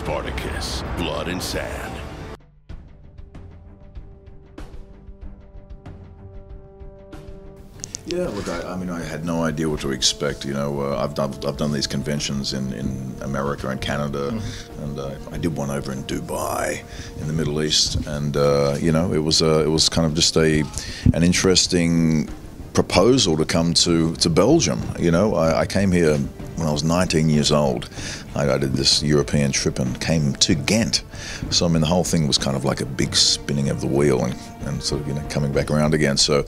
Spartacus, Blood and Sand. Yeah, look, I mean, I had no idea what to expect. You know, I've done these conventions in America and Canada, and I did one over in Dubai, in the Middle East, and you know, it was kind of just an interesting proposal to come to Belgium. You know, I came here when I was 19 years old. I did this European trip and came to Ghent. So I mean, the whole thing was kind of like a big spinning of the wheel and sort of, you know, coming back around again. So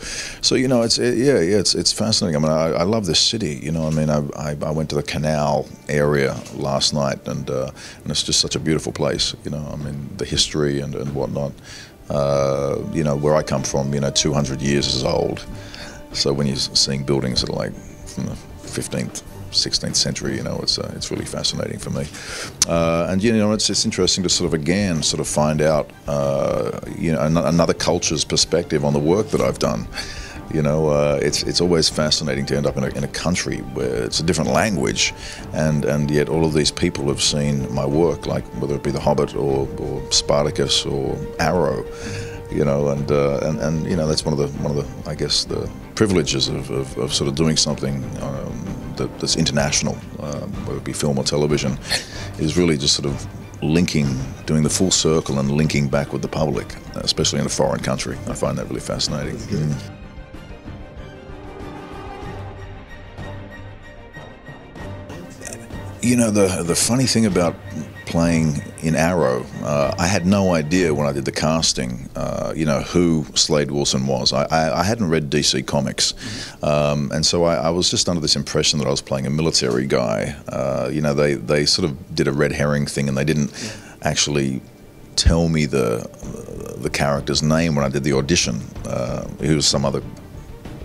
you know, it's fascinating. I mean, I love this city. You know, I mean, I went to the canal area last night, and it's just such a beautiful place. You know, I mean, the history and whatnot. You know, where I come from, you know, 200 years is old. So when you're seeing buildings that are like from the 15th, 16th century, you know, it's really fascinating for me. And you know, it's interesting to sort of again sort of find out you know, another culture's perspective on the work that I've done. You know, it's always fascinating to end up in a country where it's a different language, and yet all of these people have seen my work, like whether it be The Hobbit or Spartacus or Arrow. You know, and you know, that's one of the I guess the privileges of sort of doing something that's international, whether it be film or television, is really just sort of doing the full circle and linking back with the public, especially in a foreign country. I find that really fascinating. You know, the funny thing about playing in Arrow, I had no idea when I did the casting, you know, who Slade Wilson was. I hadn't read DC Comics, and so I was just under this impression that I was playing a military guy. You know, they sort of did a red herring thing, and they didn't actually tell me the character's name when I did the audition. He was some other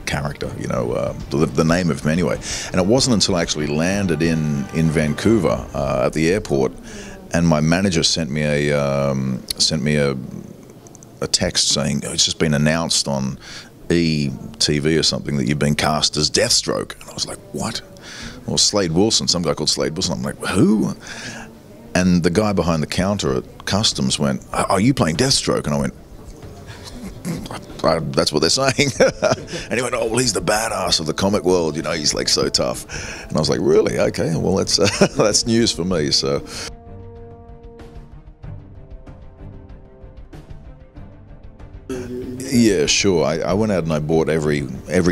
character, you know, the name of him anyway. And it wasn't until I actually landed in Vancouver at the airport, and my manager sent me a text saying, oh, it's just been announced on TV or something that you've been cast as Deathstroke. And I was like, what? Well, Slade Wilson, some guy called Slade Wilson. I'm like, who? And the guy behind the counter at customs went, are you playing Deathstroke? And I went, that's what they're saying. And he went, oh, well, he's the badass of the comic world, you know, he's like so tough. And I was like, really? Okay, well, that's news for me. So yeah, sure. I went out and I bought every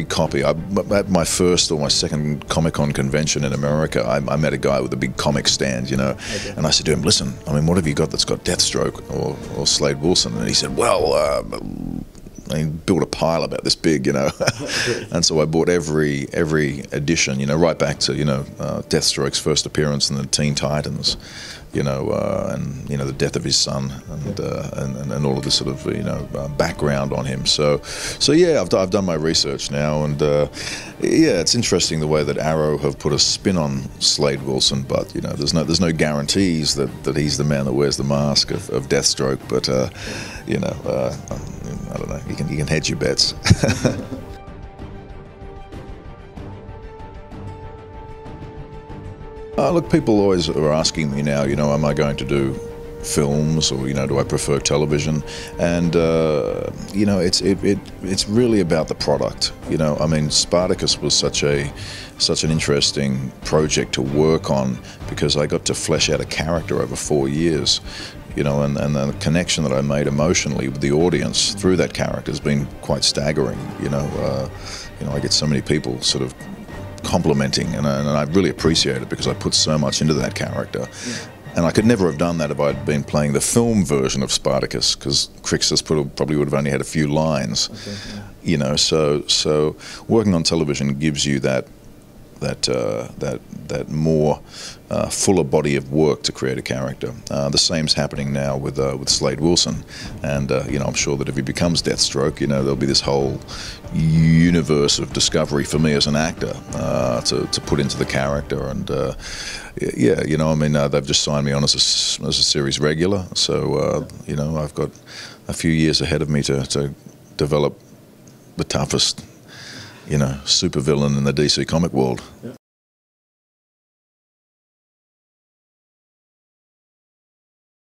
copy. At my first or my second Comic-Con convention in America, I met a guy with a big comic stand, you know, and I said to him, listen, I mean, what have you got that's got Deathstroke or Slade Wilson? And he said, well, he built a pile about this big, you know. And so I bought every edition, you know, right back to, you know, Deathstroke's first appearance in the Teen Titans, you know, and you know, the death of his son, and all of this sort of, you know, background on him. So yeah, I've done my research now, and yeah, it's interesting the way that Arrow have put a spin on Slade Wilson, but you know, there's no guarantees that he's the man that wears the mask of Deathstroke, but you know, I don't know, you can hedge your bets. Look, people always are asking me now, you know, am I going to do films, or, you know, do I prefer television? And you know, it's really about the product. You know, I mean, Spartacus was such an interesting project to work on, because I got to flesh out a character over 4 years. You know, and the connection that I made emotionally with the audience through that character has been quite staggering. You know, I get so many people sort of complimenting, and I really appreciate it, because I put so much into that character. Yeah. And I could never have done that if I'd been playing the film version of Spartacus, because Crixus probably would have only had a few lines. Okay, yeah. You know, so working on television gives you that more fuller body of work to create a character. The same's happening now with Slade Wilson, and you know, I'm sure that if he becomes Deathstroke, you know, there'll be this whole universe of discovery for me as an actor to put into the character. And yeah, you know, I mean, they've just signed me on as a series regular, so you know, I've got a few years ahead of me to develop the toughest, you know, supervillain in the DC comic world. Yeah.